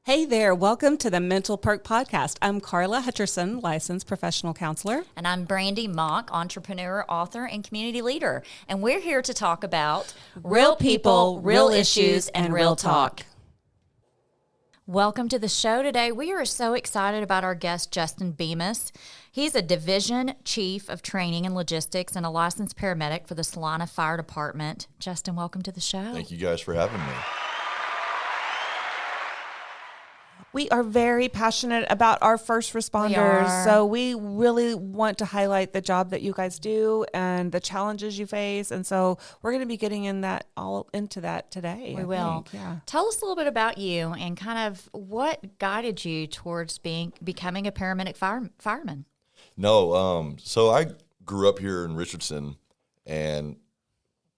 Hey there, welcome to the Mental Perk podcast. I'm Carla Hutcherson, licensed professional counselor. And I'm Brandy Mock, entrepreneur, author, and community leader. And we're here to talk about real people, real issues, and real talk. Welcome to the show today. We are so excited about our guest, Justin Beamis. He's a division chief of training and logistics and a licensed paramedic for the Salina Fire Department. Justin, welcome to the show. Thank you guys for having me. We are very passionate about our first responders, so we really want to highlight the job that you guys do and the challenges you face, and so we're going to be getting into that today. We will. Yeah. Tell us a little bit about you and kind of what guided you towards becoming a paramedic fireman. So I grew up here in Richardson, and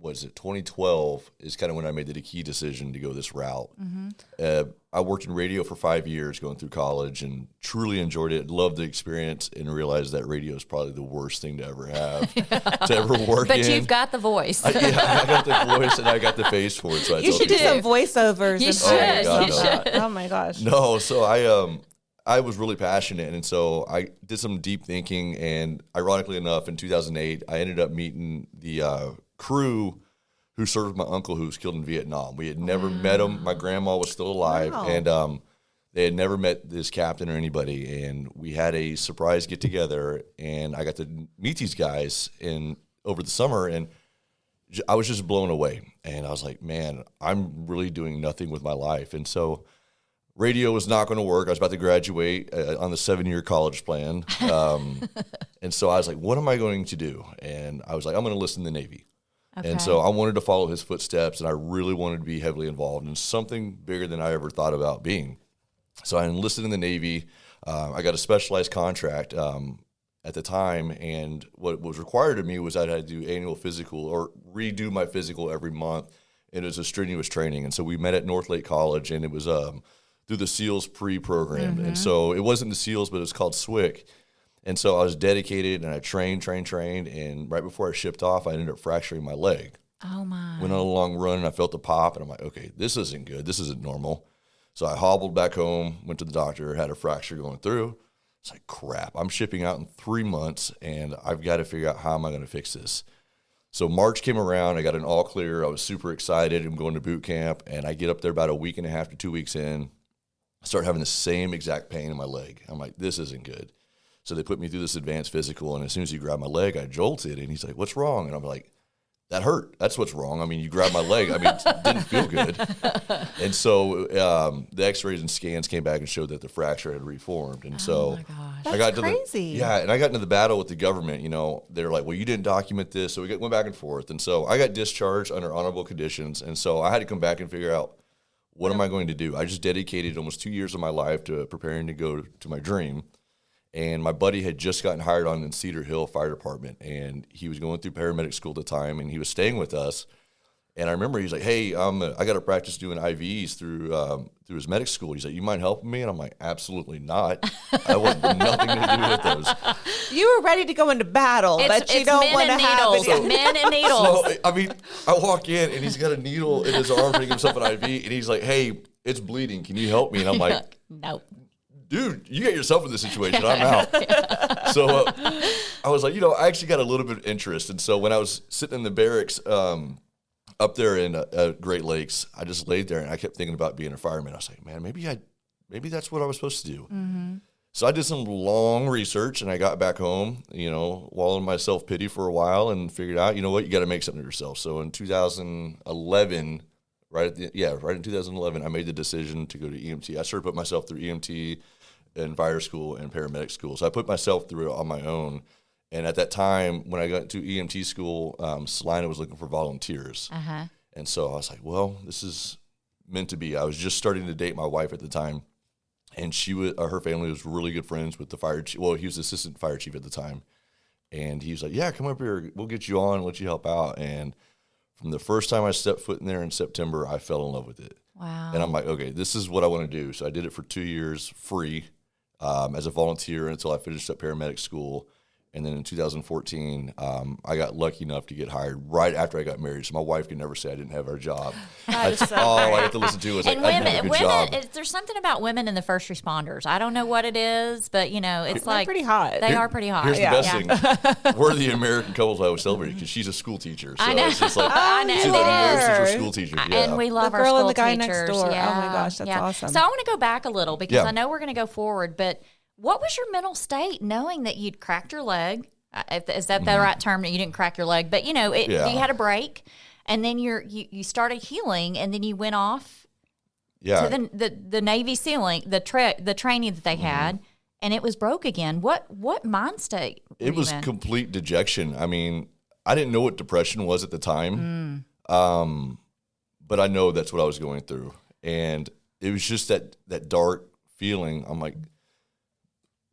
2012 is kind of when I made the key decision to go this route. Mm-hmm. I worked in radio for 5 years going through college and truly enjoyed it. Loved the experience and realized that radio is probably the worst thing to ever have, to ever work in. But you've got the voice. I got the voice and I got the face for it. So you should do some voiceovers. You should. Oh my gosh. No, so I was really passionate, and so I did some deep thinking, and ironically enough, in 2008, I ended up meeting the crew who served my uncle who was killed in Vietnam. We had never met him. My grandma was still alive, and they had never met this captain or anybody, and we had a surprise get-together, and I got to meet these guys over the summer, and I was just blown away, and I was like, man, I'm really doing nothing with my life, and so radio was not going to work. I was about to graduate on the 7-year college plan, and so I was like, what am I going to do? And I was like, I'm going to enlist in the Navy. Okay. And so I wanted to follow his footsteps, and I really wanted to be heavily involved in something bigger than I ever thought about being. So I enlisted in the Navy. I got a specialized contract at the time, and what was required of me was I had to do annual physical or redo my physical every month, and it was a strenuous training. And so we met at North Lake College, and it was through the SEALs pre-program. Mm-hmm. And so it wasn't the SEALs, but it was called SWIC. And so I was dedicated, and I trained, and right before I shipped off, I ended up fracturing my leg. Oh, my. Went on a long run, and I felt the pop, and I'm like, okay, this isn't good. This isn't normal. So I hobbled back home, went to the doctor, had a fracture going through. It's like, crap, I'm shipping out in 3 months, and I've got to figure out how am I going to fix this. So March came around, I got an all clear. I was super excited. I'm going to boot camp, and I get up there about a week and a half to 2 weeks in. I start having the same exact pain in my leg. I'm like, this isn't good. So they put me through this advanced physical, and as soon as he grabbed my leg, I jolted, and he's like, what's wrong? And I'm like, that hurt. That's what's wrong. I mean, you grabbed my leg. I mean, it didn't feel good. And so the x-rays and scans came back and showed that the fracture had reformed. And so my gosh. That's I got crazy. and I got into the battle with the government. They're like, well, you didn't document this. So we went back and forth. And so I got discharged under honorable conditions. And so I had to come back and figure out, what am I going to do? I just dedicated almost 2 years of my life to preparing to go to my dream. And my buddy had just gotten hired on in Cedar Hill Fire Department, and he was going through paramedic school at the time, and he was staying with us. And I remember he's like, hey, I got to practice doing IVs through his medic school. He's like, you mind helping me? And I'm like, absolutely not. I want nothing to do with those. You were ready to go into battle, but you don't want to have it. Men and needles. So, I mean, I walk in, and he's got a needle in his arm to give himself an IV, and he's like, hey, it's bleeding. Can you help me? And I'm like, nope. Dude, you get yourself in this situation. I'm out. So I was like, I actually got a little bit of interest. And so when I was sitting in the barracks up there in Great Lakes, I just laid there, and I kept thinking about being a fireman. I was like, man, maybe that's what I was supposed to do. Mm-hmm. So I did some long research, and I got back home, wallowing my self-pity for a while and figured out, you got to make something of yourself. So in 2011, right in 2011, I made the decision to go to EMT. I started putting myself through EMT and fire school and paramedic school. So I put myself through it on my own. And at that time, when I got to EMT school, Salina was looking for volunteers. Uh-huh. And so I was like, well, this is meant to be. I was just starting to date my wife at the time. And her family was really good friends with the fire chief. Well, he was the assistant fire chief at the time. And he was like, yeah, come up here. We'll get you on and let you help out. And from the first time I stepped foot in there in September, I fell in love with it. Wow. And I'm like, okay, this is what I want to do. So I did it for 2 years free as a volunteer until I finished up paramedic school. And then in 2014, I got lucky enough to get hired right after I got married. So my wife could never say I didn't have her job. That's all I have to listen to is like, I did a good job. There's something about women in the first responders. I don't know what it is, but it's They're pretty hot. They are pretty hot. Here's the best thing. We're the American couples I always celebrate because she's a school teacher. So I know. it's just like, I know. she's an American school teacher. Yeah. And we love The our girl school and the guy teachers. next door. Yeah. Oh my gosh, that's awesome. So I want to go back a little because Yeah. I know we're going to go forward, but what was your mental state knowing that you'd cracked your leg? Is that the right term? You didn't crack your leg, but you had a break, and then you started healing, and then you went off to the Navy SEALing, the training that they had, and it was broke again. What mind state? It was complete dejection. I mean, I didn't know what depression was at the time, but I know that's what I was going through, and it was just that dark feeling. I'm like,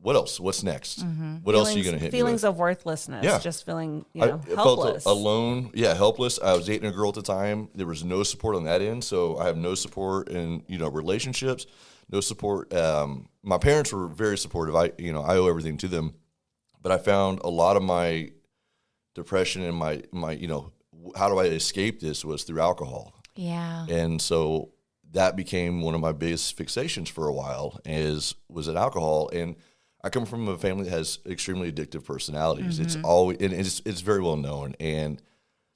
what else? What's next? What else are you going to hit me Feelings with? of worthlessness. Yeah. Just feeling, I helpless. felt alone. Yeah, helpless. I was dating a girl at the time. There was no support on that end, so I have no support in relationships. No support. My parents were very supportive. I owe everything to them, but I found a lot of my depression and my how do I escape this was through alcohol. Yeah. And so that became one of my biggest fixations for a while was at alcohol. And I come from a family that has extremely addictive personalities. It's always, and it's very well known. And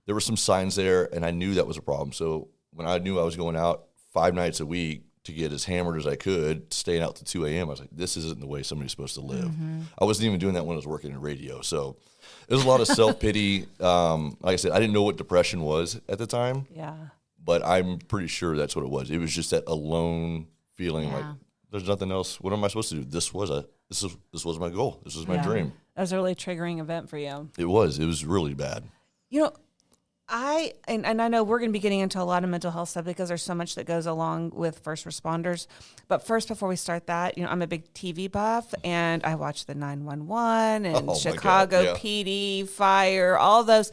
there were some signs there, and I knew that was a problem. So when I knew I was going out 5 nights a week to get as hammered as I could, staying out to 2 a.m., I was like, this isn't the way somebody's supposed to live. I wasn't even doing that when I was working in radio. So it was a lot of self-pity. Like I said, I didn't know what depression was at the time. Yeah. But I'm pretty sure that's what it was. It was just that alone feeling like there's nothing else. What am I supposed to do? This was my goal. This was my dream. That was a really triggering event for you. It was. It was really bad. I know we're going to be getting into a lot of mental health stuff because there's so much that goes along with first responders. But first, before we start that, I'm a big TV buff, and I watch the 911 and Chicago PD, fire, all those.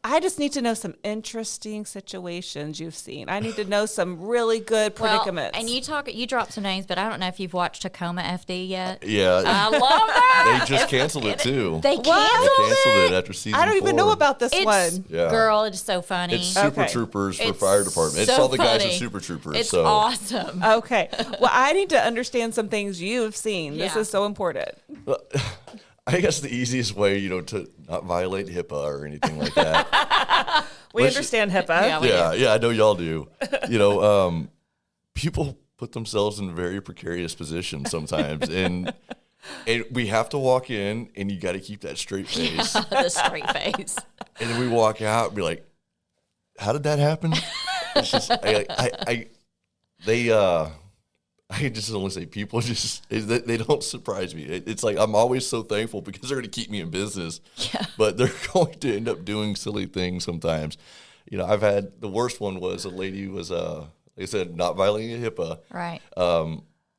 I just need to know some interesting situations you've seen. I need to know some really good predicaments. And you dropped some names, but I don't know if you've watched Tacoma FD yet. Yeah. I love that. They just canceled it too. They canceled it after season 4. I don't even know about this one. Yeah. Girl, it's so funny. It's Super Troopers for fire department. It's so all the guys in funny. Super Troopers. It's so awesome. Okay. Well, I need to understand some things you've seen. This is so important. I guess the easiest way, to not violate HIPAA or anything like that. We understand HIPAA. Yeah, I know y'all do. People put themselves in very precarious positions sometimes, and we have to walk in, and you got to keep that straight face. The straight face. And then we walk out and be like, "How did that happen?" It's just I just only say people they don't surprise me. It's like I'm always so thankful because they're going to keep me in business. Yeah. But they're going to end up doing silly things sometimes. I've had the worst one was a lady was like I said, not violating HIPAA. Right.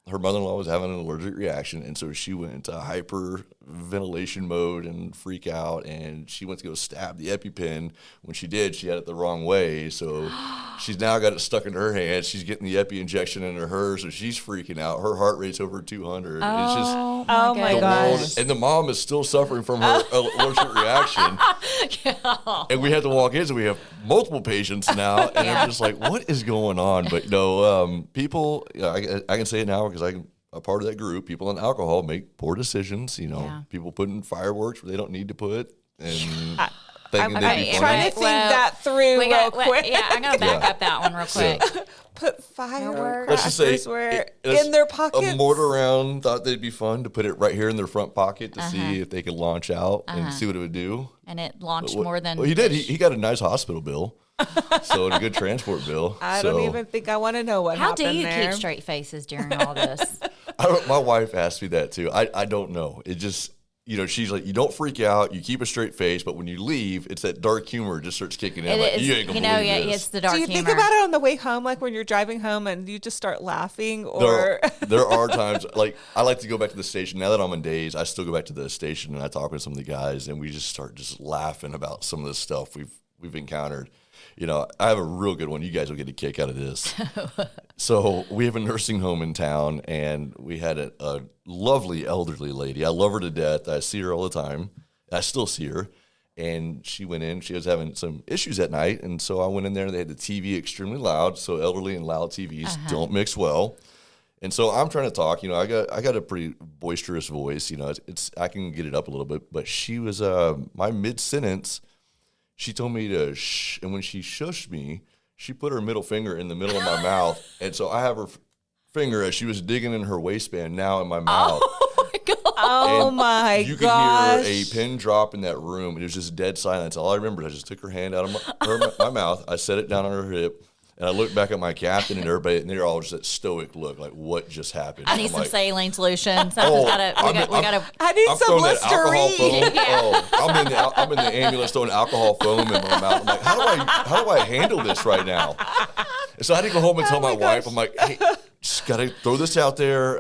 Her mother-in-law was having an allergic reaction, and so she went into hyperventilation mode and freak out, and she went to go stab the EpiPen. When she did, she had it the wrong way, so she's now got it stuck in her hand. She's getting the Epi injection into her, so she's freaking out. Her heart rate's over 200. Oh, it's just my gosh. and the mom is still suffering from her allergic reaction. And we have to walk in, so we have multiple patients now, and I'm just like, what is going on? But no, people, I can say it now because I'm a part of that group. People on alcohol make poor decisions. People putting fireworks where they don't need to put, and thinking they'd be trying funny. to think that through real quick. Yeah, I'm going to back up that one real quick. Put fireworks Let's just say in their pockets. A mortar round thought they'd be fun to put it right here in their front pocket to see if they could launch out and see what it would do. And it launched more than... Well, he did. He got a nice hospital bill. So a good transport bill. I don't even think I want to know what happened there. How do you keep straight faces during all this? My wife asked me that too. I don't know. It just, she's like, you don't freak out. You keep a straight face, but when you leave, it's that dark humor just starts kicking in. It is, you ain't gonna believe this. It's the dark humor. Do you think about it on the way home, like when you're driving home and you just start laughing? Or There are times, like I like to go back to the station. Now that I'm on days, I still go back to the station and I talk with some of the guys, and we just start just laughing about some of the stuff we've encountered. I have a real good one. You guys will get a kick out of this. So we have a nursing home in town, and we had a lovely elderly lady. I love her to death. I see her all the time. I still see her. And she went in. She was having some issues at night. And so I went in there. They had the TV extremely loud. So elderly and loud TVs don't mix well. And so I'm trying to talk. You know, I got a pretty boisterous voice. You know, it's I can get it up a little bit. But she was my mid-sentence. She told me to shh. And when she shushed me, she put her middle finger in the middle of my mouth. And so I have her finger as she was digging in her waistband now in my mouth. Oh my gosh. You could hear a pin drop in that room. It was just dead silence. All I remember is I just took her hand out of my mouth. I set it down on her hip. And I looked back at my captain and everybody, and they're all just that stoic look, like, what just happened? I need some saline solution. We gotta. I need some Listerine. I'm in the ambulance throwing alcohol foam in my mouth. I'm like, how do I handle this right now? And so I had to go home and tell my wife, I'm like, hey, just got to throw this out there.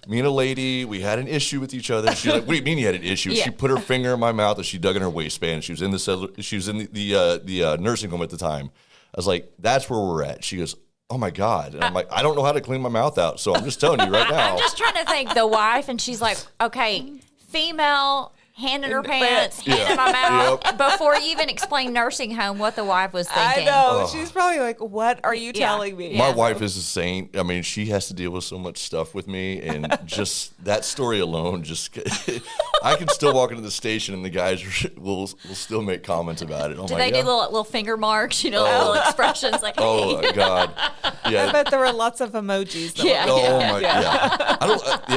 Me and a lady, we had an issue with each other. She's like, what do you mean you had an issue? Yeah. She put her finger in my mouth and she dug in her waistband. She was in the nursing home at the time. I was like, that's where we're at. She goes, oh my God. And I'm like, I don't know how to clean my mouth out. So I'm just telling you right now. I'm just trying to think the wife, and she's like, okay, female, hand in her pants, hand in my mouth. Yep. Before you even explain nursing home, what the wife was thinking. I know. She's probably like, what are you telling me? My wife is a saint. I mean, she has to deal with so much stuff with me. And just that story alone, I can still walk into the station and the guys will still make comments about it. Do they do little finger marks, little expressions like, oh, my God. Yeah. I bet there were lots of emojis.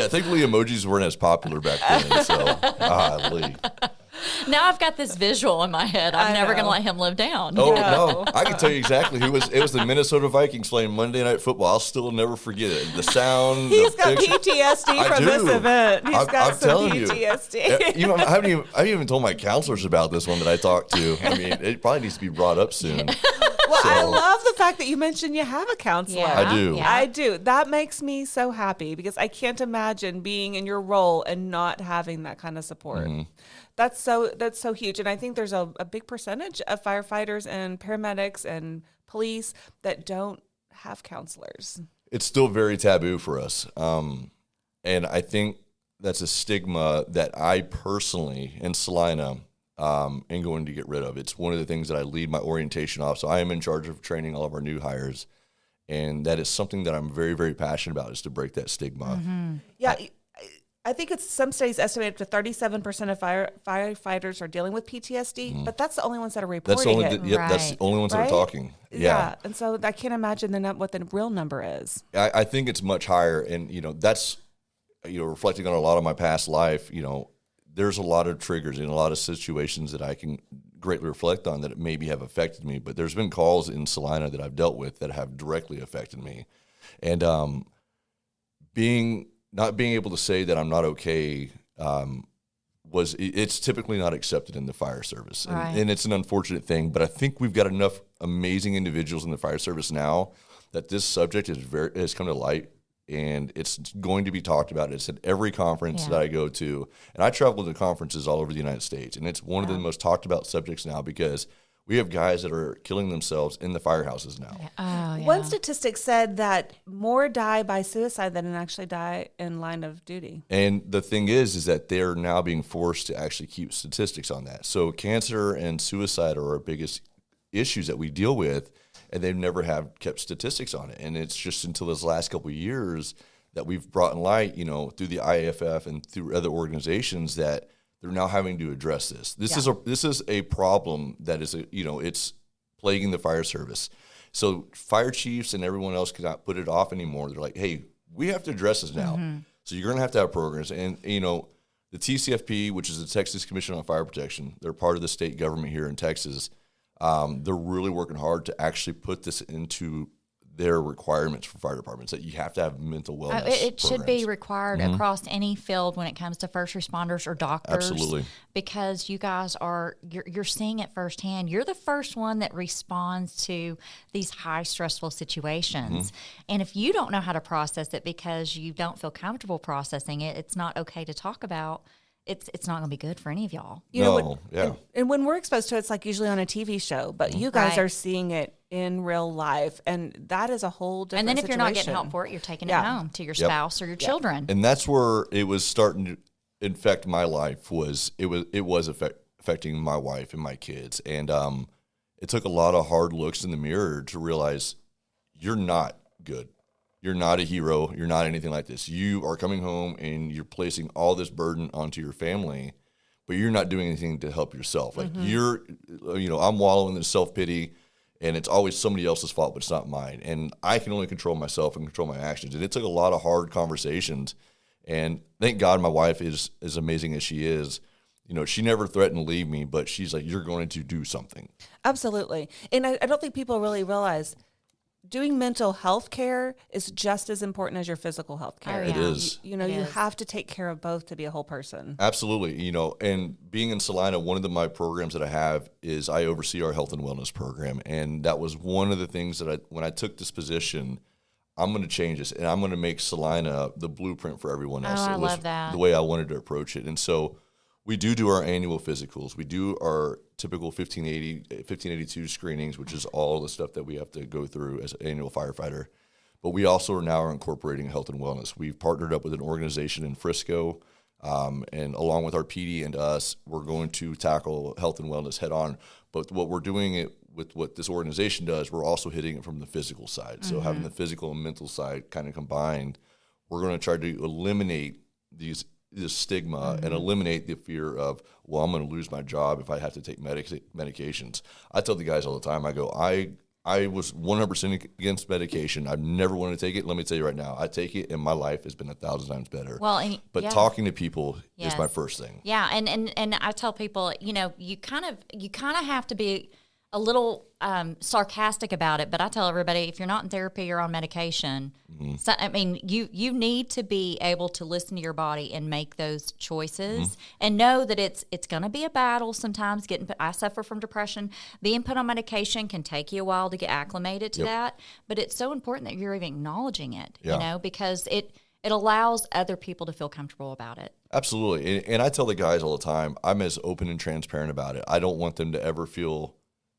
Thankfully emojis weren't as popular back then. So, golly. Now I've got this visual in my head. I'm never going to let him live down. Oh, no. I can tell you exactly who was. It was the Minnesota Vikings playing Monday Night Football. I'll still never forget it. The sound. He's got PTSD from this event. He's got some PTSD. I haven't even told my counselors about this one that I talked to. I mean, it probably needs to be brought up soon. Well, I love the fact that you mentioned you have a counselor. Yeah, I do. Yeah. I do. That makes me so happy because I can't imagine being in your role and not having that kind of support. Mm-hmm. That's so huge. And I think there's a big percentage of firefighters and paramedics and police that don't have counselors. It's still very taboo for us. And I think that's a stigma that I personally, in Salina, am going to get rid of. It's one of the things that I lead my orientation off. So I am in charge of training all of our new hires. And that is something that I'm very, very passionate about, is to break that stigma. Mm-hmm. Yeah. I think it's some studies estimate up to 37% of firefighters are dealing with PTSD, but that's the only ones that are reporting it. That's the only ones that are talking. Yeah. And so I can't imagine what the real number is. I think it's much higher. And, that's, reflecting on a lot of my past life, there's a lot of triggers in a lot of situations that I can greatly reflect on that maybe have affected me. But there's been calls in Salina that I've dealt with that have directly affected me. And not being able to say that I'm not okay it's typically not accepted in the fire service. And it's an unfortunate thing, but I think we've got enough amazing individuals in the fire service now that this subject has come to light, and it's going to be talked about. It's at every conference that I go to, and I travel to conferences all over the United States, and it's one of the most talked about subjects now because we have guys that are killing themselves in the firehouses now. Oh, yeah. One statistic said that more die by suicide than actually die in line of duty. And the thing is that they're now being forced to actually keep statistics on that. So cancer and suicide are our biggest issues that we deal with, and they've never have kept statistics on it. And it's just until this last couple of years that we've brought in light, through the IAFF and through other organizations, that they're now having to address this. This is a problem that is it's plaguing the fire service. So fire chiefs and everyone else cannot put it off anymore. They're like, hey, we have to address this now. Mm-hmm. So you're going to have programs. And the TCFP, which is the Texas Commission on Fire Protection, they're part of the state government here in Texas. They're really working hard to actually put this into their requirements for fire departments, that you have to have mental wellness. It should be required across any field when it comes to first responders or doctors. Absolutely. Because you guys you're seeing it firsthand. You're the first one that responds to these high stressful situations. And if you don't know how to process it because you don't feel comfortable processing it, it's not okay to talk about. It's not going to be good for any of y'all. And when we're exposed to it, it's like usually on a TV show, but you guys are seeing it in real life, and that is a whole different And then if situation. you're not getting help for it, you're taking it home to your spouse or your children. And that's where it was starting to, infect my life was affecting my wife and my kids. And it took a lot of hard looks in the mirror to realize you're not good. You're not a hero. You're not anything like this. You are coming home and you're placing all this burden onto your family, but you're not doing anything to help yourself. Like I'm wallowing in self-pity, and it's always somebody else's fault, but it's not mine. And I can only control myself and control my actions. And it took a lot of hard conversations. And thank God my wife is as amazing as she is. She never threatened to leave me, but she's like, you're going to do something. Absolutely. And I don't think people really realize doing mental health care is just as important as your physical health care. Oh, yeah. It is. You have to take care of both to be a whole person. Absolutely. And being in Salina, one of my programs that I have is I oversee our health and wellness program. And that was one of the things that when I took this position, I'm going to change this, and I'm going to make Salina the blueprint for everyone else. Oh, I It was love that. the way I wanted to approach it. And so we do our annual physicals. We do our typical 1582 screenings, which is all the stuff that we have to go through as an annual firefighter. But we also are incorporating health and wellness. We've partnered up with an organization in Frisco, and along with our PD and us, we're going to tackle health and wellness head on. But what we're doing with what this organization does, we're also hitting it from the physical side. So having the physical and mental side kind of combined, we're going to try to eliminate this stigma and eliminate the fear of, well, I'm going to lose my job if I have to take medications. I tell the guys all the time, I go, I was 100% against medication. I've never wanted to take it. Let me tell you right now, I take it, and my life has been 1,000 times better. Well, but talking to people is my first thing. Yeah, and I tell people, you kind of have to be a little sarcastic about it, but I tell everybody, if you're not in therapy or on medication, you need to be able to listen to your body and make those choices, and know that it's going to be a battle sometimes. I suffer from depression. Being put on medication can take you a while to get acclimated to that, but it's so important that you're even acknowledging it, because it allows other people to feel comfortable about it. Absolutely, and I tell the guys all the time, I'm as open and transparent about it. I don't want them to ever feel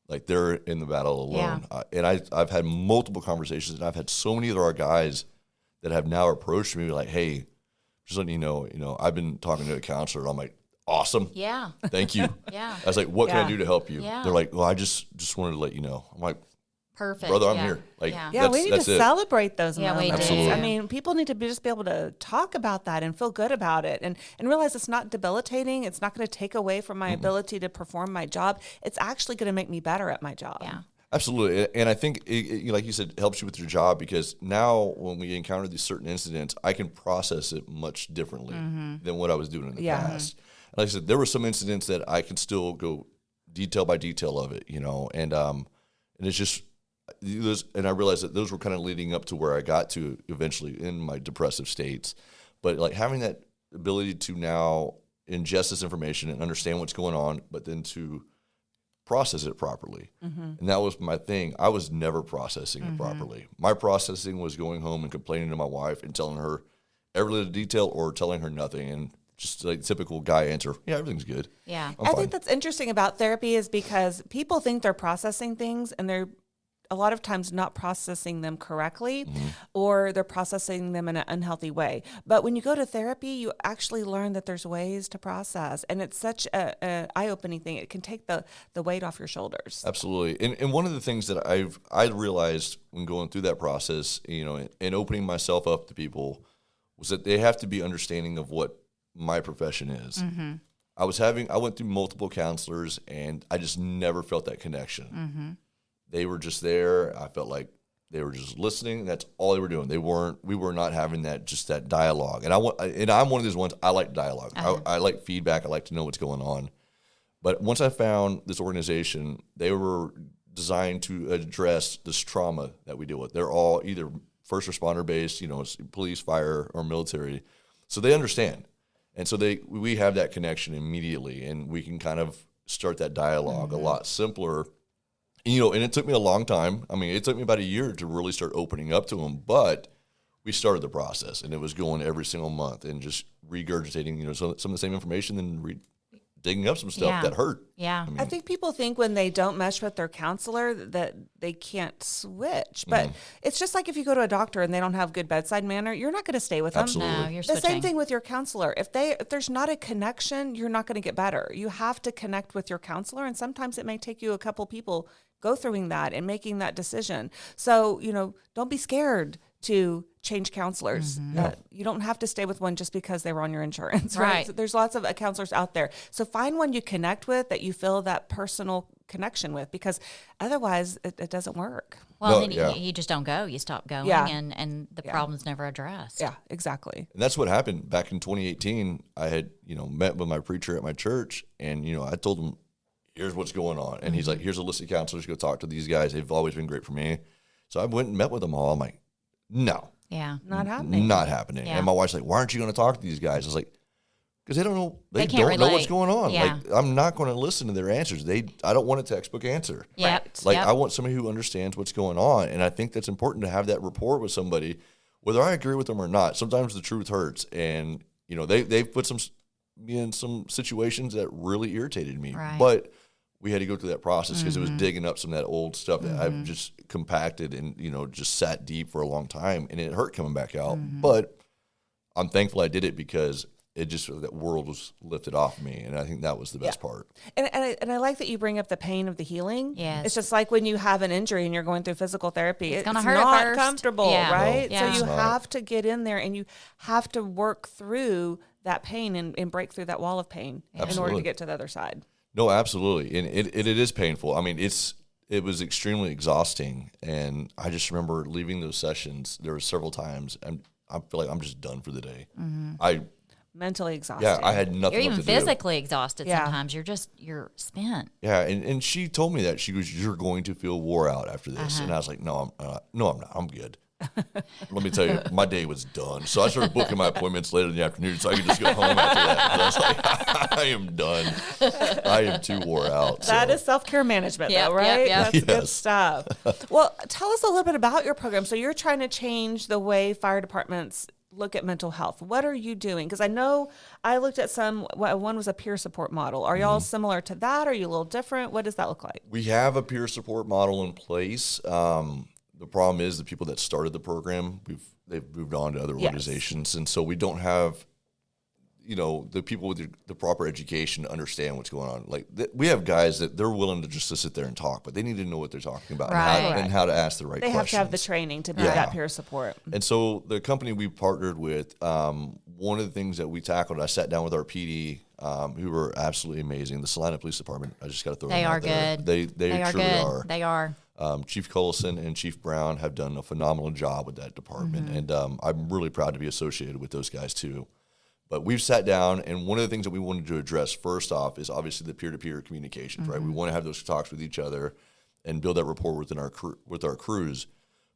like they're in the battle alone. Yeah. And I've had multiple conversations, and I've had so many of our guys that have now approached me like, hey, just letting you know, I've been talking to a counselor. And I'm like, awesome. Yeah. Thank you. Yeah. I was like, what can I do to help you? Yeah. They're like, well, I just wanted to let you know. I'm like, perfect. Brother, I'm here. Like, we need to celebrate those Yeah, moments. we do. Absolutely. I mean, people need to just be able to talk about that and feel good about it, and realize it's not debilitating. It's not going to take away from my ability to perform my job. It's actually going to make me better at my job. Yeah. Absolutely. And I think, it, like you said, it helps you with your job, because now when we encounter these certain incidents, I can process it much differently than what I was doing in the past. And like I said, there were some incidents that I could still go detail by detail of it, and it's just, and I realized that those were kind of leading up to where I got to eventually in my depressive states. But like having that ability to now ingest this information and understand what's going on, but then to process it properly. And that was my thing. I was never processing it properly. My processing was going home and complaining to my wife and telling her every little detail, or telling her nothing. And just like typical guy answer, yeah, everything's good. Yeah. I think that's interesting about therapy is because people think they're processing things, and they're a lot of times not processing them correctly, or they're processing them in an unhealthy way. But when you go to therapy, you actually learn that there's ways to process, and it's such a eye-opening thing. It can take the weight off your shoulders. Absolutely. And one of the things that I realized when going through that process, and opening myself up to people, was that they have to be understanding of what my profession is. I went through multiple counselors, and I just never felt that connection. They were just there. I felt like they were just listening. That's all they were doing. We were not having that dialogue. And I'm one of those ones, I like dialogue. I like feedback. I like to know what's going on. But once I found this organization, they were designed to address this trauma that we deal with. They're all either first responder based, it's police, fire, or military. So they understand. And so we have that connection immediately, and we can kind of start that dialogue a lot simpler. And it took me a long time. I mean, it took me about a year to really start opening up to them, but we started the process, and it was going every single month and just regurgitating, some of the same information, then digging up some stuff that hurt. Yeah. I think people think when they don't mesh with their counselor that they can't switch. But it's just like if you go to a doctor and they don't have good bedside manner, you're not going to stay with them. Absolutely. No, you're The switching. same thing with your counselor. If there's not a connection, you're not going to get better. You have to connect with your counselor, and sometimes it may take you a couple people go through that and making that decision. So, don't be scared to change counselors. You don't have to stay with one just because they were on your insurance, right? So there's lots of counselors out there. So find one you connect with that you feel that personal connection with, because otherwise it doesn't work. Well, then you just don't go. You stop going, and the problem's never addressed. Yeah, exactly. And that's what happened back in 2018. I had, met with my preacher at my church, and, I told him, here's what's going on. And he's like, here's a list of counselors. Go talk to these guys. They've always been great for me. So I went and met with them all. I'm like, no. Yeah. Not happening. Not happening. Yeah. And my wife's like, why aren't you going to talk to these guys? I was like, because they don't know. They can't don't know what's relate. going on. Yeah. Like, I'm not going to listen to their answers. I don't want a textbook answer. Yep. Like, I want somebody who understands what's going on. And I think that's important to have that rapport with somebody, whether I agree with them or not. Sometimes the truth hurts. And, they've put me in some situations that really irritated me. Right. But we had to go through that process because it was digging up some of that old stuff that I've just compacted and, just sat deep for a long time. And it hurt coming back out. But I'm thankful I did it because that world was lifted off me. And I think that was the best part. And I like that you bring up the pain of the healing. Yes. It's just like when you have an injury and you're going through physical therapy. It's gonna hurt at not first. comfortable, Yeah. right? No, So you it's not. have to get in there and you have to work through that pain and break through that wall of pain in order Absolutely. to get to the other side. No, absolutely. And it is painful. I mean, it was extremely exhausting. And I just remember leaving those sessions. There were several times, and I feel like I'm just done for the day. Mentally exhausted. I had nothing You're left even to do. physically exhausted Yeah. sometimes. You're spent. Yeah, and she told me that. She goes, you're going to feel wore out after this. And I was like, no, I'm not. I'm good. Let me tell you, my day was done. So I started booking my appointments later in the afternoon so I could just go home after that. And I was like, I am done. I am too wore out. That is self-care management, Yep, though, right? yep, yep. That's good Yes. stuff. Well, tell us a little bit about your program. So you're trying to change the way fire departments look at mental health. What are you doing? Because I know I looked at one was a peer support model. Are y'all similar to that? Are you a little different? What does that look like? We have a peer support model in place. The problem is the people that started the program, they've moved on to other organizations, and so we don't have, the people with the proper education to understand what's going on. Like we have guys that they're willing to just to sit there and talk, but they need to know what they're talking about and how to ask the right They questions. have to have the training to be that peer support. And so the company we partnered with, one of the things that we tackled, I sat down with our PD, who were absolutely amazing. The Salina Police Department, I just got to throw them out there. They are truly good. are. They are. Chief Collison and Chief Brown have done a phenomenal job with that department, and I'm really proud to be associated with those guys too. But we've sat down, and one of the things that we wanted to address first off is obviously the peer-to-peer communications, right? We want to have those talks with each other and build that rapport within with our crews.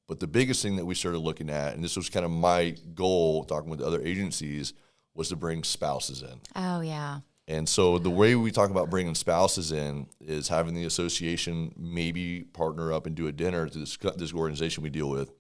But the biggest thing that we started looking at, and this was kind of my goal talking with other agencies, was to bring spouses in. Oh yeah. And so the way we talk about bringing spouses in is having the association maybe partner up and do a dinner to this organization we deal with.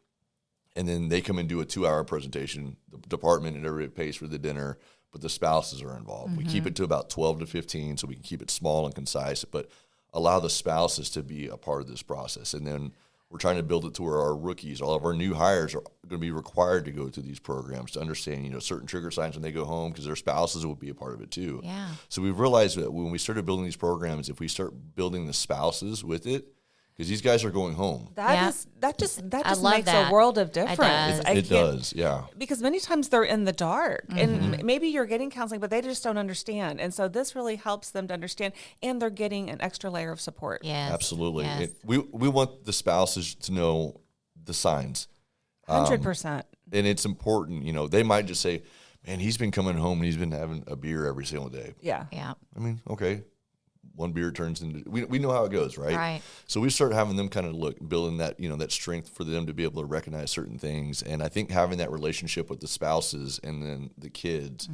And then they come and do a 2-hour presentation. The department and everybody pays for the dinner, but the spouses are involved. We keep it to about 12 to 15 so we can keep it small and concise, but allow the spouses to be a part of this process. And then we're trying to build it to where our rookies, all of our new hires are going to be required to go through these programs to understand, certain trigger signs when they go home because their spouses will be a part of it too. Yeah. So we've realized that when we started building these programs, if we start building the spouses with it, because these guys are going home. That just love makes that. a world of difference. does. It does, yeah. Because many times they're in the dark and maybe you're getting counseling, but they just don't understand. And so this really helps them to understand, and they're getting an extra layer of support. Yes. Absolutely. Yes. We want the spouses to know the signs. 100%. And it's important, they might just say, man, he's been coming home and he's been having a beer every single day. Yeah. Yeah. I mean, okay. One beer turns into, we know how it goes, right? Right. So we start having them kind of building that, that strength for them to be able to recognize certain things. And I think having that relationship with the spouses and then the kids,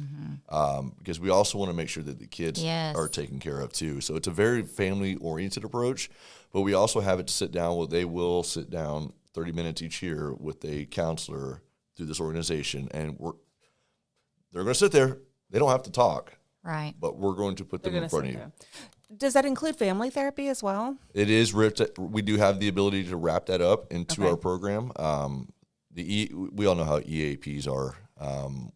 because we also want to make sure that the kids are taken care of too. So it's a very family-oriented approach, but we also have it to sit down they will sit down 30 minutes each year with a counselor through this organization. And they're going to sit there. They don't have to talk. Right. But we're going to put them in front of you. Does that include family therapy as well? It is. We do have the ability to wrap that up into our program. We all know how EAPs are. I'm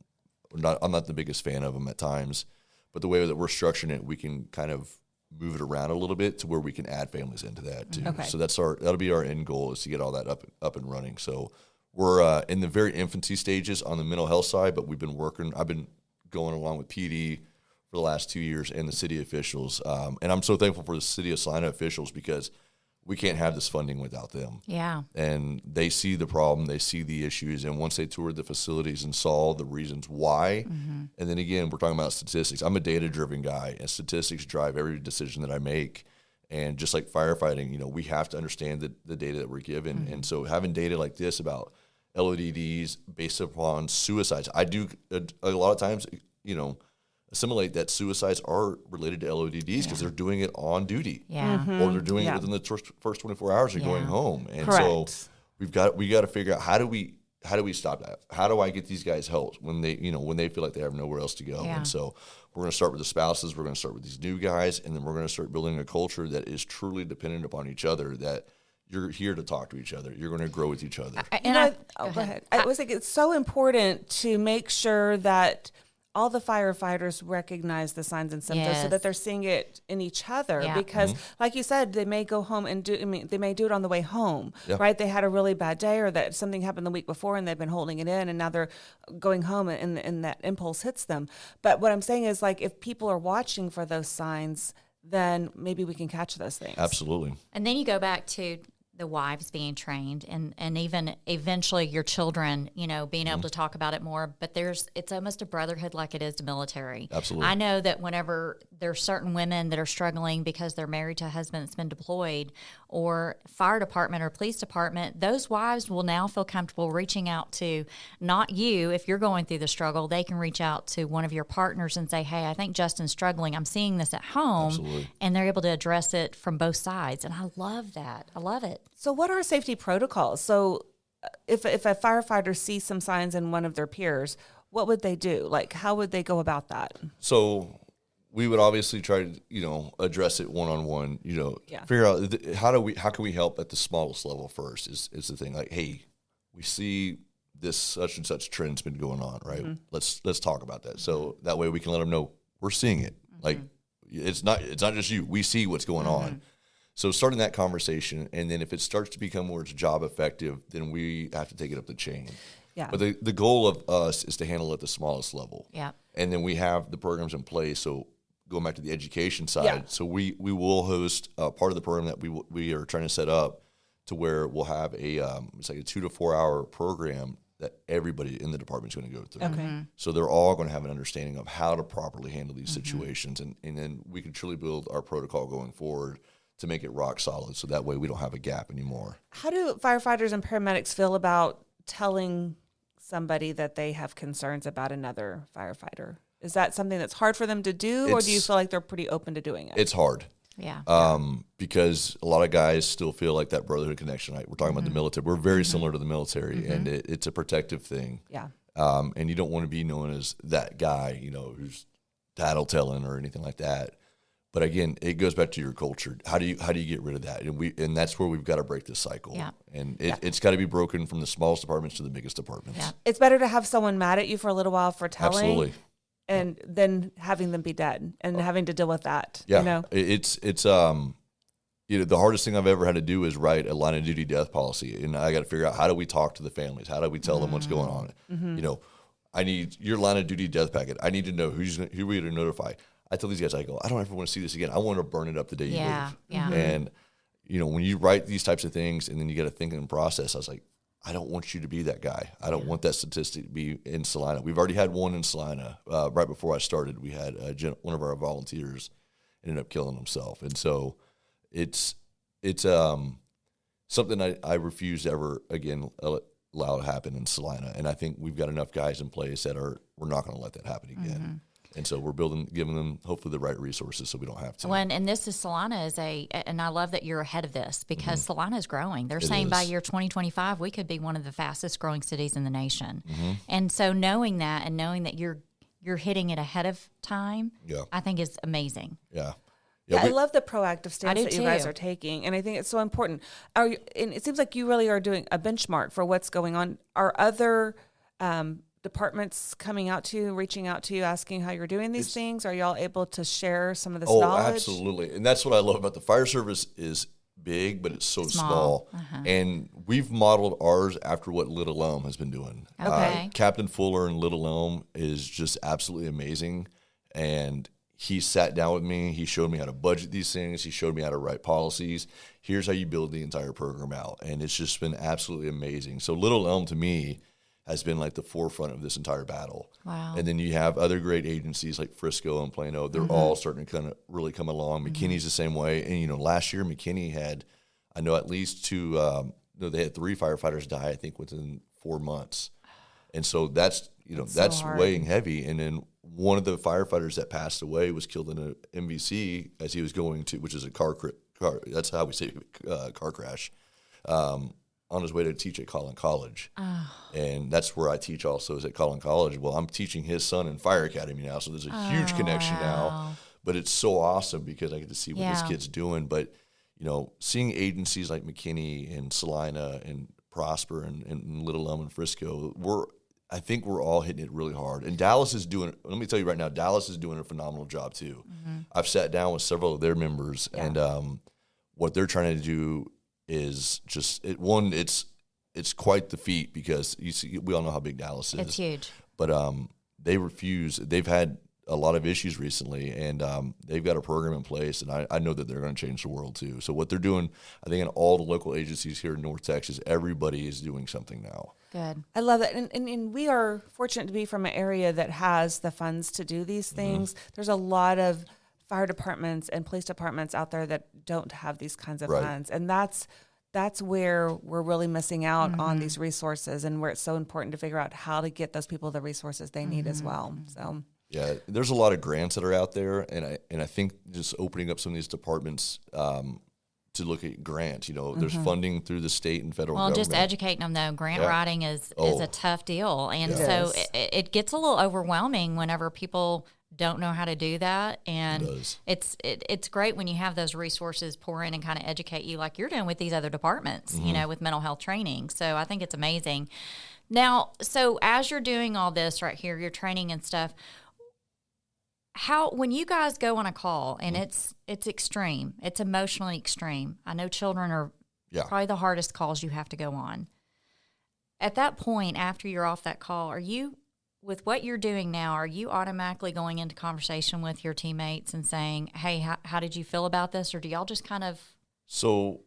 not the biggest fan of them at times, but the way that we're structuring it, we can kind of move it around a little bit to where we can add families into that too. Okay. So that'll be our end goal, is to get all that up and running. So we're in the very infancy stages on the mental health side, but I've been going along with PD for the last 2 years and the city officials. And I'm so thankful for the city of Salina officials, because we can't have this funding without them. Yeah. And they see the problem, they see the issues, and once they toured the facilities and saw the reasons why, and then again, we're talking about statistics. I'm a data-driven guy, and statistics drive every decision that I make. And just like firefighting, we have to understand the data that we're given. And so having data like this about LODDs based upon suicides, I do a lot of times, assimilate that suicides are related to LODDs because they're doing it on duty, or they're doing it within the first 24 hours of going home. And so we got to figure out how do we stop that? How do I get these guys help when they feel like they have nowhere else to go? And so we're going to start with the spouses. We're going to start with these new guys, and then we're going to start building a culture that is truly dependent upon each other, that you're here to talk to each other. You're going to grow with each other. Go ahead. I was like, it's so important to make sure that all the firefighters recognize the signs and symptoms so that they're seeing it in each other, because like you said, they may go home and they may do it on the way home, right? They had a really bad day, or that something happened the week before and they've been holding it in, and now they're going home and that impulse hits them. But what I'm saying is, like, if people are watching for those signs, then maybe we can catch those things. Absolutely. And then you go back to the wives being trained, and even eventually your children, being able to talk about it more. But it's almost a brotherhood like it is to military. Absolutely. I know that whenever there's certain women that are struggling because they're married to a husband that's been deployed, or fire department or police department, those wives will now feel comfortable reaching out to not you. If you're going through the struggle, they can reach out to one of your partners and say, hey, I think Justin's struggling. I'm seeing this at home. Absolutely. And they're able to address it from both sides. And I love that. I love it. So what are safety protocols? So if a firefighter sees some signs in one of their peers, what would they do? Like, how would they go about that? So we would obviously try to, address it one-on-one, figure out how can we help at the smallest level first is the thing. Like, hey, we see this such and such trend's been going on, right? Let's talk about that. So that way we can let them know we're seeing it. Like, it's not just you. We see what's going on. So starting that conversation, and then if it starts to become where it's job effective, then we have to take it up the chain. Yeah. But the goal of us is to handle it at the smallest level. Yeah. And then we have the programs in place. So going back to the education side, so we will host part of the program that we are trying to set up to where we'll have it's like a 2 to 4 hour program that everybody in the department is going to go through. Okay. So they're all going to have an understanding of how to properly handle these situations, and then we can truly build our protocol going forward to make it rock solid, so that way we don't have a gap anymore. How do firefighters and paramedics feel about telling somebody that they have concerns about another firefighter? Is that something that's hard for them to do, or do you feel like they're pretty open to doing it? It's hard. Yeah. Because a lot of guys still feel like that brotherhood connection. Right? We're talking about the military. We're very similar to the military, and it's a protective thing. Yeah. And you don't want to be known as that guy, who's tattletelling or anything like that. But again, it goes back to your culture. How do you get rid of that? And that's where we've got to break this cycle. Yeah. And it's got to be broken from the smallest departments to the biggest departments. Yeah. It's better to have someone mad at you for a little while for telling. Absolutely. And then having them be dead and having to deal with that. Yeah. It's the hardest thing I've ever had to do is write a line of duty death policy. And I got to figure out, how do we talk to the families? How do we tell them what's going on? I need your line of duty death packet. I need to know who we're going to notify. I tell these guys, I go, I don't ever want to see this again. I want to burn it up the day you leave. Yeah. And, when you write these types of things and then you got to think and process, I was like, I don't want you to be that guy. I don't want that statistic to be in Salina. We've already had one in Salina. Right before I started, we had one of our volunteers ended up killing himself. And so it's something I refuse to ever again allow to happen in Salina. And I think we've got enough guys in place that we're not going to let that happen again. And so we're giving them hopefully the right resources so we don't have to. And this is Salina and I love that you're ahead of this because Salina is growing. They're saying by year 2025, we could be one of the fastest growing cities in the nation. And so knowing that and knowing that you're you're hitting it ahead of time, I think is amazing. Yeah. I love the proactive stance that you guys too. are taking, and I think it's so important. And it seems like you really are doing a benchmark for what's going on. Are other departments coming out to you, reaching out to you, asking how you're doing these things? Are y'all able to share some of this knowledge? Oh, absolutely. And that's what I love about the fire service is big, but it's so small. And we've modeled ours after what Little Elm has been doing. Okay. Captain Fuller in Little Elm is just absolutely amazing. And he sat down with me. He showed me how to budget these things. He showed me how to write policies. Here's how you build the entire program out. And it's just been absolutely amazing. So Little Elm to me has been like the forefront of this entire battle. Wow. And then you have other great agencies like Frisco and Plano. They're all starting to kind of really come along. McKinney's the same way. And, last year McKinney had, I know at least they had 3 firefighters die, I think, within 4 months. And so that's that's weighing heavy. And then one of the firefighters that passed away was killed in an MVC as he was going to, which is a car that's how we say car crash, on his way to teach at Collin College. And that's where I teach also, is at Collin College. Well, I'm teaching his son in Fire Academy now, so there's a huge connection now. But it's so awesome because I get to see what this kid's doing. But, seeing agencies like McKinney and Salina and Prosper and Little Elm and Frisco, I think we're all hitting it really hard. And Dallas is doing, let me tell you right now, Dallas is doing a phenomenal job too. I've sat down with several of their members, and what they're trying to do is just it's quite the feat, because we all know how big Dallas is. It's huge. But they refuse. They've had a lot of issues recently, and they've got a program in place, and I know that they're going to change the world too. So what they're doing, I think in all the local agencies here in North Texas, everybody is doing something now. Good. I love it. And we are fortunate to be from an area that has the funds to do these things. There's a lot of fire departments and police departments out there that don't have these kinds of funds. And that's where we're really missing out on these resources, and where it's so important to figure out how to get those people the resources they need as well. So yeah, there's a lot of grants that are out there, and I think just opening up some of these departments to look at grants. There's funding through the state and federal government. Just educating them, though. Grant writing is a tough deal. And so it gets a little overwhelming whenever people don't know how to do that. And it's great when you have those resources pour in and kind of educate you like you're doing with these other departments, with mental health training. So I think it's amazing. Now, so as you're doing all this right here, your training and stuff, when you guys go on a call and it's extreme, it's emotionally extreme. I know children are probably the hardest calls you have to go on. At that point, after you're off that call, with what you're doing now, are you automatically going into conversation with your teammates and saying, hey, how did you feel about this? Or do y'all just kind of... So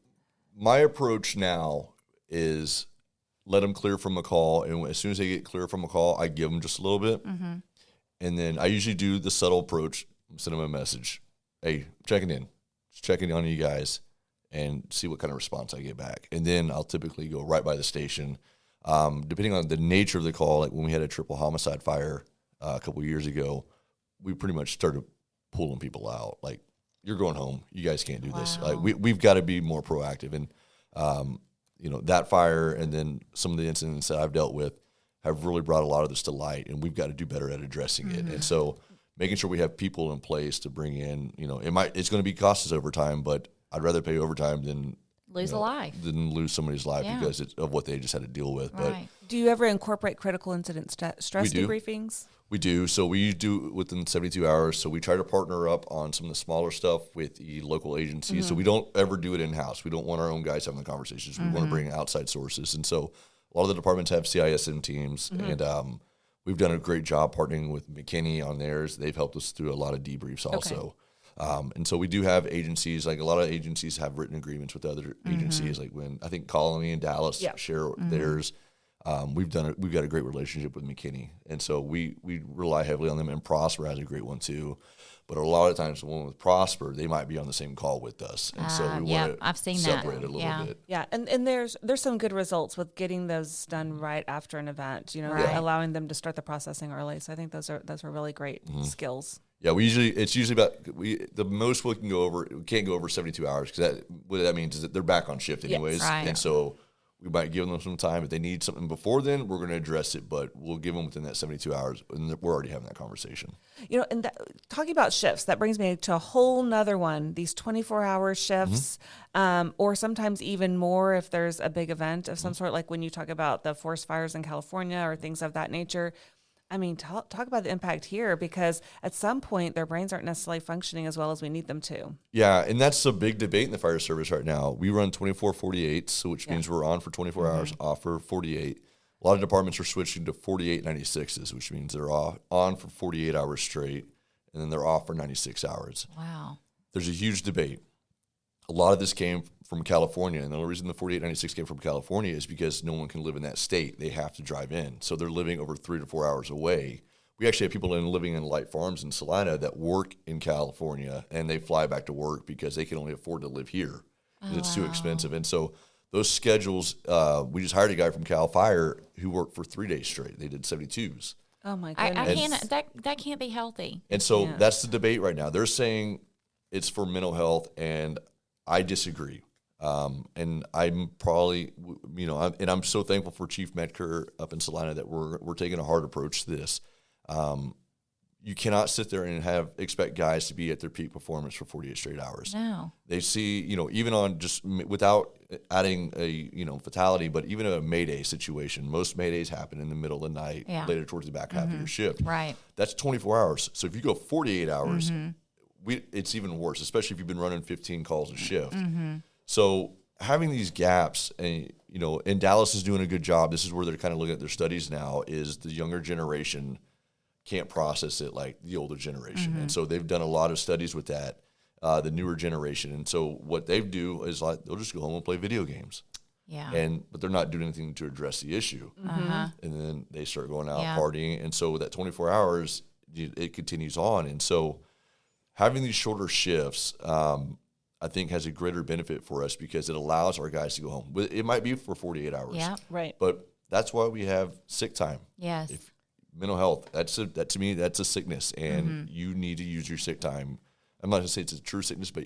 my approach now is let them clear from a call. And as soon as they get clear from a call, I give them just a little bit. And then I usually do the subtle approach, send them a message. Hey, checking in. Just checking on you guys and see what kind of response I get back. And then I'll typically go right by the station. Depending on the nature of the call, like when we had a triple homicide fire a couple of years ago, we pretty much started pulling people out. Like, you're going home. You guys can't do this. Like, we've got to be more proactive. And, that fire and then some of the incidents that I've dealt with have really brought a lot of this to light, and we've got to do better at addressing it. And so making sure we have people in place to bring in, it's going to be cost us overtime, but I'd rather pay overtime than lose a life. Than lose somebody's life because of what they just had to deal with. But do you ever incorporate critical incident stress debriefings? We do. So we do within 72 hours. So we try to partner up on some of the smaller stuff with the local agencies. So we don't ever do it in-house. We don't want our own guys having the conversations. We want to bring outside sources. And so a lot of the departments have CISM teams, and we've done a great job partnering with McKinney on theirs. They've helped us through a lot of debriefs also. And so we do have agencies, like a lot of agencies have written agreements with other agencies. Like when I think Colony and Dallas share theirs, we've got a great relationship with McKinney. And so we rely heavily on them, and Prosper has a great one too. But a lot of times, when with Prosper, they might be on the same call with us, and so we want to separate it a little bit. Yeah, and there's some good results with getting those done right after an event. Allowing them to start the processing early. So I think those are really great skills. Yeah, it's usually about the most we can't go over 72 hours, because what that means is that they're back on shift anyways, and so We might give them some time. If they need something before then, we're going to address it, but we'll give them within that 72 hours, and we're already having that conversation. And talking about shifts, that brings me to a whole nother one, these 24-hour shifts, or sometimes even more if there's a big event of some sort, like when you talk about the forest fires in California or things of that nature. I mean, talk about the impact here, because at some point their brains aren't necessarily functioning as well as we need them to. Yeah, and that's a big debate in the fire service right now. We run 24/48, so which means we're on for 24 hours, off for 48. A lot of departments are switching to 48/96s, which means they're on for 48 hours straight, and then they're off for 96 hours. Wow. There's a huge debate. A lot of this came from California, and the only reason the 48/96 came from California is because no one can live in that state. They have to drive in. So they're living over 3 to 4 hours away. We actually have people living in light farms in Salina that work in California, and they fly back to work because they can only afford to live here because it's too expensive. And so those schedules, we just hired a guy from Cal Fire who worked for 3 days straight. They did 72s. Oh, my goodness. I can't, that can't be healthy. And so that's the debate right now. They're saying it's for mental health, and I disagree. And I'm probably, I'm so thankful for Chief Medker up in Salina that we're taking a hard approach to this. You cannot sit there and expect guys to be at their peak performance for 48 straight hours. No. They see, even on just without adding a, fatality, but even a Mayday situation, most Maydays happen in the middle of the night, later towards the back half of your shift. Right. That's 24 hours. So if you go 48 hours, it's even worse, especially if you've been running 15 calls a shift. So having these gaps, and and Dallas is doing a good job. This is where they're kind of looking at their studies now. Is the younger generation can't process it like the older generation, and so they've done a lot of studies with that. The newer generation, and so what they do is like they'll just go home and play video games. Yeah. But they're not doing anything to address the issue. And then they start going out partying, and so that 24 hours it continues on, and so having these shorter shifts, I think, has a greater benefit for us because it allows our guys to go home. It might be for 48 hours. Yeah. Right. But that's why we have sick time. Yes. Mental health, that to me, that's a sickness, and you need to use your sick time. I'm not going to say it's a true sickness, but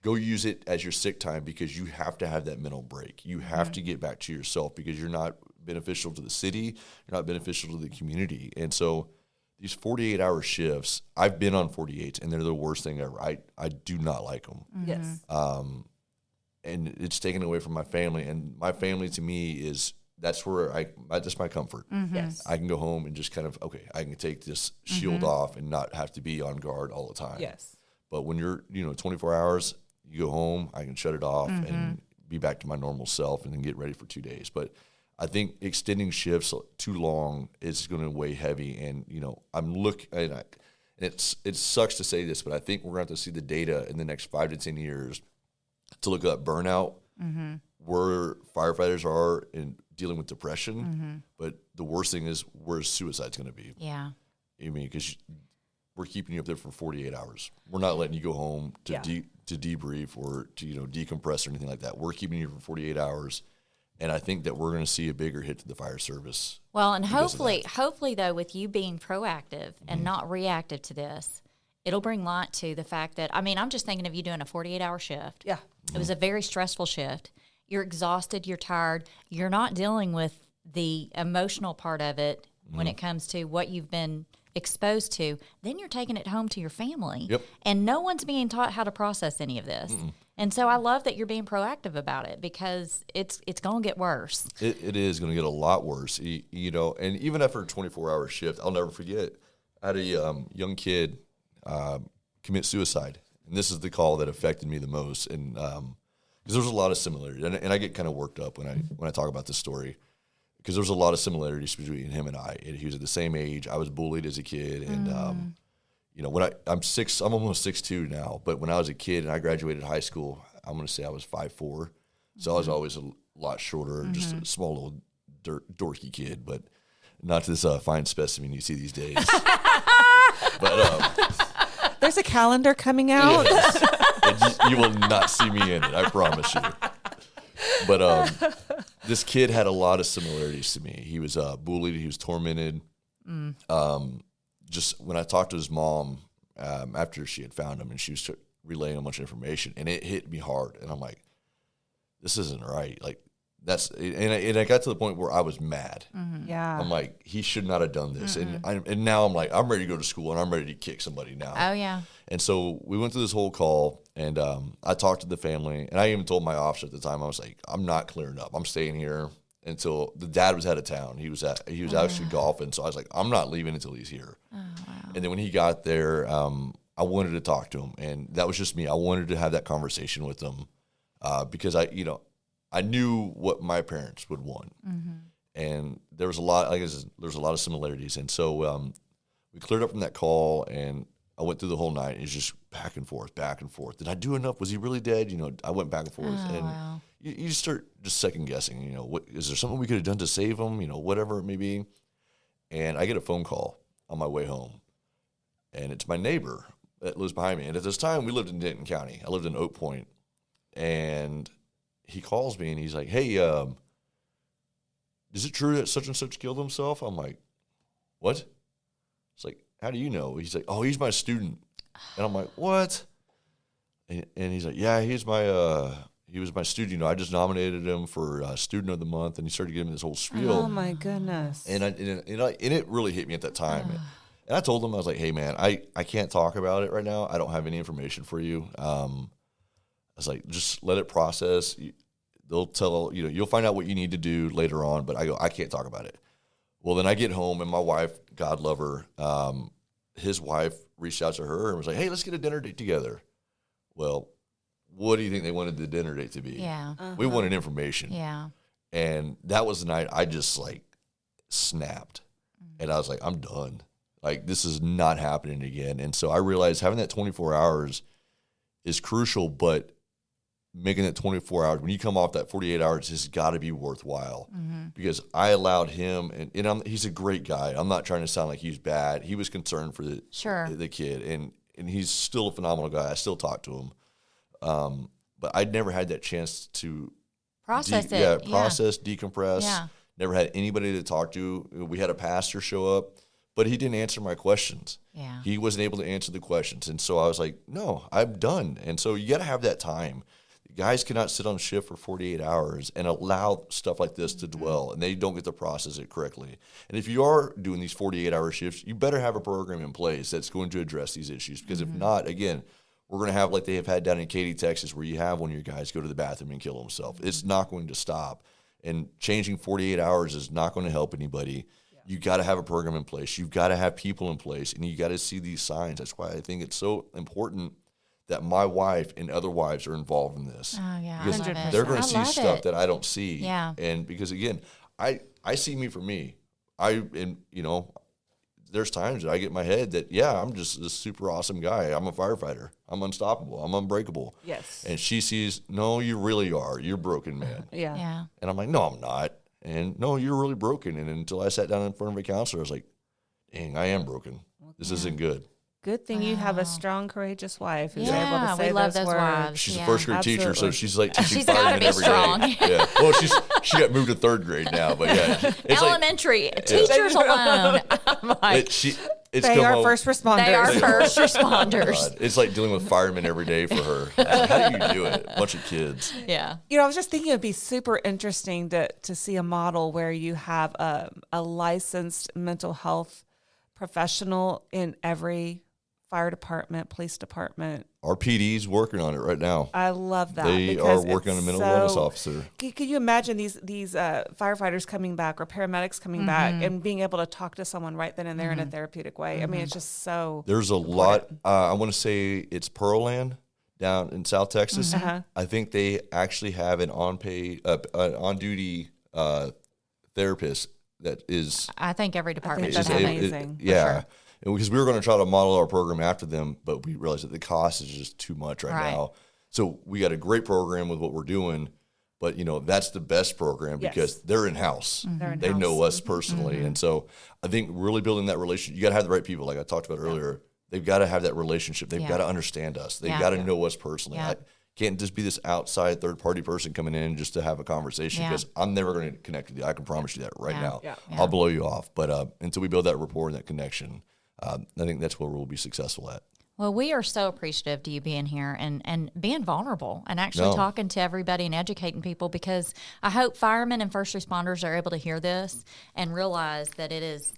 go use it as your sick time because you have to have that mental break. You have to get back to yourself because you're not beneficial to the city. You're not beneficial to the community. And so these 48-hour shifts, I've been on 48s, and they're the worst thing ever. I do not like them. Yes. And it's taken away from my family. And my family, to me, that's where that's my comfort. Yes. I can go home and just kind of, I can take this shield off and not have to be on guard all the time. Yes. But when you're, 24 hours, you go home, I can shut it off and be back to my normal self and then get ready for 2 days. But I think extending shifts too long is going to weigh heavy. And, it sucks to say this, but I think we're going to have to see the data in the next 5 to 10 years to look at burnout, where firefighters are in dealing with depression. But the worst thing is where suicide's going to be. Yeah. I mean, because we're keeping you up there for 48 hours. We're not letting you go home to debrief or to decompress or anything like that. We're keeping you for 48 hours. And I think that we're going to see a bigger hit to the fire service. Well, and hopefully though, with you being proactive and not reactive to this, it'll bring light to the fact that, I'm just thinking of you doing a 48-hour shift. Yeah. It was a very stressful shift. You're exhausted. You're tired. You're not dealing with the emotional part of it when it comes to what you've been exposed to. Then you're taking it home to your family. Yep. And no one's being taught how to process any of this. And so I love that you're being proactive about it because it's going to get worse. It is going to get a lot worse, and even after a 24-hour shift, I'll never forget, I had a young kid commit suicide, and this is the call that affected me the most, and because there's a lot of similarities, and I get kind of worked up when I talk about this story, because there's a lot of similarities between him and I. He was at the same age. I was bullied as a kid, and when I'm almost 6'2" now, but when I was a kid and I graduated high school, I'm going to say I was 5'4", so I was always a lot shorter, just a small little dorky kid, but not this fine specimen you see these days. But there's a calendar coming out. Yes. You will not see me in it, I promise you. But this kid had a lot of similarities to me. He was bullied. He was tormented. Just when I talked to his mom after she had found him and she was relaying a bunch of information, and it hit me hard. And I'm like, this isn't right. Like, and I got to the point where I was mad. Mm-hmm. Yeah. I'm like, he should not have done this. And now I'm like, I'm ready to go to school and I'm ready to kick somebody now. Oh, yeah. And so we went through this whole call, and I talked to the family, and I even told my officer at the time, I was like, I'm not clearing up. I'm staying here until the dad was out of town. He was actually golfing, so I was like, I'm not leaving until he's here. Oh, wow. And then when he got there, I wanted to talk to him, and that was just me. I wanted to have that conversation with him because I knew what my parents would want, and there was a lot. Like I said, there's a lot of similarities, and so we cleared up from that call, and I went through the whole night. It was just back and forth, back and forth. Did I do enough? Was he really dead? I went back and forth, and wow. you just start just second guessing. What is there something we could have done to save him? Whatever it may be. And I get a phone call on my way home, and it's my neighbor that lives behind me. And at this time, we lived in Denton County. I lived in Oak Point, and he calls me and he's like, "Hey, is it true that such and such killed himself?" I'm like, "What?" It's like, "How do you know?" He's like, "Oh, he's my student." And I'm like, "What?" And he's like, "Yeah, he was my student. I just nominated him for Student of the Month," and he started giving me this whole spiel. Oh my goodness. And it really hit me at that time. And I told him, I was like, "Hey, man, I can't talk about it right now. I don't have any information for you." I was like, "Just let it process. They'll tell, you'll find out what you need to do later on." But I can't talk about it. Well, then I get home, and my wife, God love her, his wife reached out to her and was like, "Hey, let's get a dinner date together." Well, what do you think they wanted the dinner date to be? Yeah. We wanted information. Yeah. And that was the night I just snapped. And I was like, I'm done. This is not happening again. And so I realized having that 24 hours is crucial, but making that 24 hours, when you come off that 48 hours, has got to be worthwhile. Because I allowed him, and he's a great guy. I'm not trying to sound like he's bad. He was concerned for the kid, and he's still a phenomenal guy. I still talk to him. But I'd never had that chance to process decompress. Yeah. Never had anybody to talk to. We had a pastor show up, but he didn't answer my questions. Yeah. He wasn't able to answer the questions. And so I was like, no, I'm done. And so you got to have that time. Guys cannot sit on shift for 48 hours and allow stuff like this to dwell, and they don't get to process it correctly. And if you are doing these 48-hour shifts, you better have a program in place that's going to address these issues. Because if not, again, we're going to have like they have had down in Katy, Texas, where you have one of your guys go to the bathroom and kill himself. It's not going to stop. And changing 48 hours is not going to help anybody. Yeah. You got to have a program in place. You've got to have people in place, and you got to see these signs. That's why I think it's so important that my wife and other wives are involved in this. Oh, yeah. Because they're going to see stuff that I don't see. Yeah. And because, again, I see me for me. There's times that I get in my head that, I'm just this super awesome guy. I'm a firefighter. I'm unstoppable. I'm unbreakable. Yes. And she sees, no, you really are. You're broken, man. Yeah. And I'm like, no, I'm not. And no, you're really broken. And until I sat down in front of a counselor, I was like, dang, I am broken. This isn't good. Good thing you have a strong, courageous wife who's able to Yeah, say we love those those words. wives. She's Yeah. a first grade teacher, so she's like teaching She's gotta firemen be every strong. day. Yeah. Well, she got moved to third grade now, but it's Elementary teachers alone. I'm like, They are first responders. they are first responders. God, it's like dealing with firemen every day for her. How do you do it? A bunch of kids. Yeah. I was just thinking it'd be super interesting to see a model where you have a licensed mental health professional in every fire department, police department. Our PD's working on it right now. I love that. They are working on a mental wellness officer. Could you imagine these firefighters coming back or paramedics coming back and being able to talk to someone right then and there in a therapeutic way? I mean, it's just so There's a lot. I want to say it's Pearland down in South Texas. I think they actually have an on-duty therapist that is. I think every department that's does have amazing. Yeah. Because we were going to try to model our program after them, but we realized that the cost is just too much right now. So we got a great program with what we're doing, but that's the best program because they're in-house. They know us personally. And so I think really building that relationship, you got to have the right people, like I talked about earlier. They've got to have that relationship. They've got to understand us. They've got to know us personally. I can't just be this outside third-party person coming in just to have a conversation because I'm never going to connect with you. I can promise you that right now. I'll blow you off. But until we build that rapport and that connection, I think that's where we'll be successful at. Well, we are so appreciative to you being here and being vulnerable and actually talking to everybody and educating people, because I hope firemen and first responders are able to hear this and realize that it is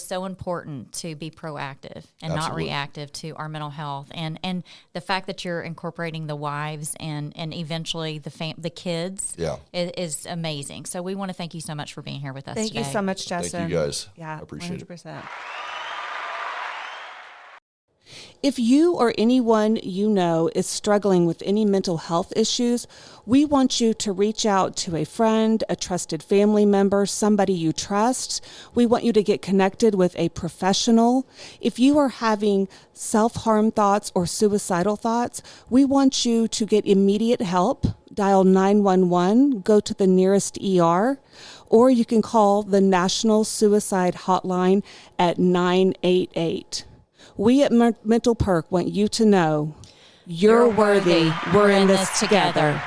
so important to be proactive and not reactive to our mental health. And the fact that you're incorporating the wives and eventually the kids is amazing. So we want to thank you so much for being here with us today. Thank you so much, Justin. Thank you, guys. Yeah, I appreciate 100%. it. If you or anyone you know is struggling with any mental health issues, we want you to reach out to a friend, a trusted family member, somebody you trust. We want you to get connected with a professional. If you are having self-harm thoughts or suicidal thoughts, we want you to get immediate help. Dial 911, go to the nearest ER, or you can call the National Suicide Hotline at 988. We at Mental Perk want you to know you're worthy. We're in this together.